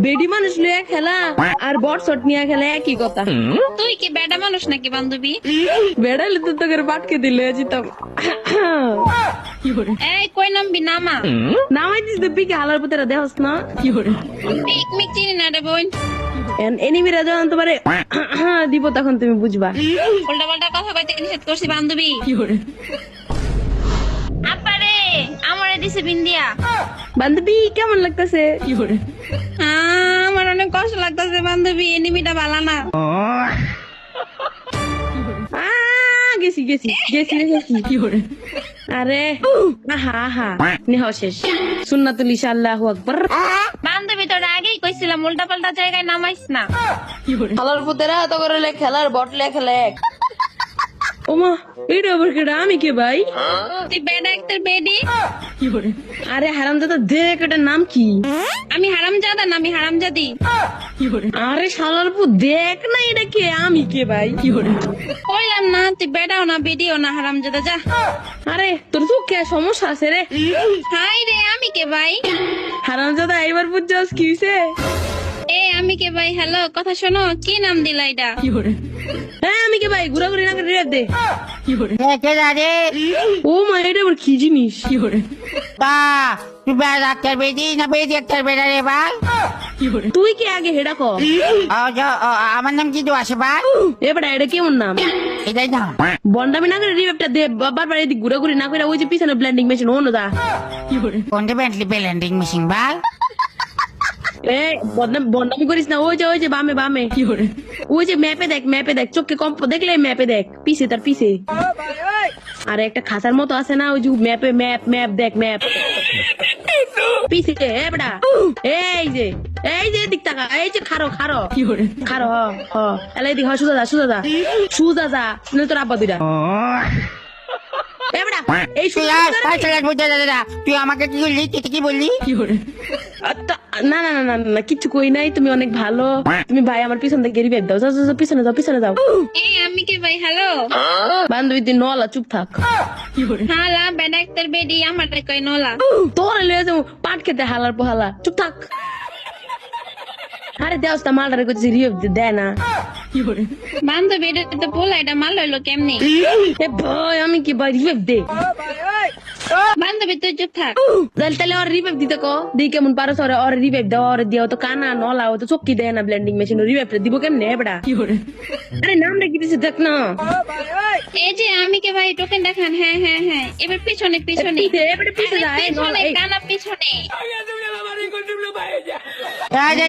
বেডি মানুষ লইয়া খেলা আর বট শট নিয়ে খেলা একই কথা। তুই কি বেডা মানুষ নাকি বান্ধবী? বেড়ালে তো তোকে বাটকে দিলে যেতাম। এই কই নামবি নামা। নামাই দিস পিকে হালার পুতেরা দেহস না। পিকনিক চিনি না রে বোন। এনিমিরা যখন তোমারে দিব তখন তুমি বুঝবা। উল্টা পাল্টা কথা কইতে নিষেধ করছি বান্ধবী। আপারে আমারে দিছে বিন্দিয়া। বান্ধবী কেমন লাগতেছে? আমার অনেক কষ্ট লাগতেছে বান্ধবী, এনিমিটা ভালো না। গেছি গেছি গেছি গেছি। আরে আহা আহা নেহ শেষ। সুন্নাতুল ইশা আল্লাহু আকবার। বান্ধবী তোর আগেই কইছিলাম উল্টা পাল্টা জায়গায় নামাইস না। হালার পুতেরা তো করে খেলার বট লেখা। ওমা এটা আবার কেডা? আমি কে ভাই? তুই বেডা একটার বেডি। আরে হারামজাদা দেখ এটার নাম কি? আমি হারামজাদা না, আমি হারামজাদি। আরে শালার পু দেখ না এটা কে? আমি কে ভাই? কইলাম না তুই বেডাও না বেডিও না, হারামজাদা যা। আরে তোর তো কে সমস্যা আছে রে? হাই রে আমি কে ভাই? হারামজাদা এইবার বুঝছস কি হইছে? এ আমি কে ভাই? হ্যালো কথা শোনো, কি নাম দিলা এটা? হ্যাঁ আমি কে ভাই? ঘুরাঘুরি না করে দে। রে ও মা এটা আবার কি জিনিস? তা তুই ডাক্তার বেদি না বেদি ডাক্তার বেড়া রে ভাই? তুই কি আগে হেডা কর? আমার নাম কি আসে ভাই? এবার এটা কেমন নাম? এটাই না বন্ডামি না করে রিভেপটা দে। বারবার এদিক ঘুরাঘুরি না করে ওই যে পিছনে ব্লেন্ডিং মেশিন অন্য দা। কোনটা বেন্টলি ব্লেন্ডিং মেশিন ভাই? এ বন্ডামি করিস না। ওই যে বামে বামে ওই যে ম্যাপে দেখ চোখকে কম দেখলে ম্যাপে দেখ পিছে তার পিছে। আর একটা খাঁচার মতো আছে না ওই যে ম্যাপে ম্যাপ দেখ ম্যাপ পিছে। এবড়া এই যে দিক টাকা এই যে খারো এলাই দিক হয় সুজা যা নয় তোর আব্বা দুইটা। এবড়া এই তুই আমাকে কি বললি? তুই কি বললি? না না না না না কিচ্ছু কই নাই। তুমি অনেক ভালো। তুমি ভাই আমার পিছন থেকে রিভাইভ দাও। যাও পিছনে যাও। এই আমি কে ভাই? হ্যালো বান্ধবী তুই নলা চুপ থাক। হালা বেডা একটার বেডি আমার কই নলা। তোর লয়ে যাও পাট খেতে হালার পোহালা চুপ থাক। আরে দেওস্তা মালটারে করছি রিভাইভ দেয় না। বান্ধবী এটা তো বলা, এটা মাল হইলো কেমনি? এ ভাই আমি কি ভাই রিভাইভ দে। বান্ধবী তুই চুপ থাক। তাহলে ওর রিভাইভ দিতে কো দিই কেমন পারো ওর রিভাইভ দাও। ওর দিও তো কানা নলা ও তো চক্কি দেয় না ব্লেন্ডিং মেশিন। রিভাইভটা দিব কেমনে এবড়া? আরে নাম রেখে দিছে দেখ না। এই যে আমি কে ভাই টোকেন দেখান। হ্যাঁ এবার পিছনে পিছে যা কানা পিছনে।